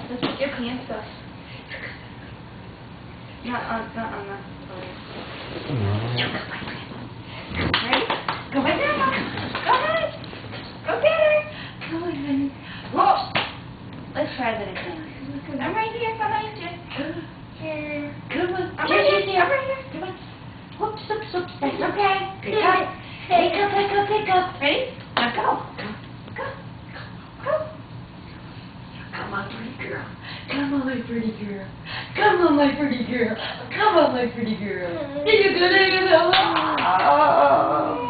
Let's put your pants up. Not on the Ready? Go right there, Mom. Go ahead. Go get her. Come on, honey. Whoa. Let's try that again. I'm right here. Come on, just. Here. Come on. I'm right here. I'm right here. Come on. Whoops, whoops, whoops. That's okay. Pick up. Pick up, pick up, pick up. Ready? Now go. Go. Go. Go. Come on, pretty girl. Come on, my pretty girl. Come on, my pretty girl. Come on, my pretty girl. There you go, there you go. Oh.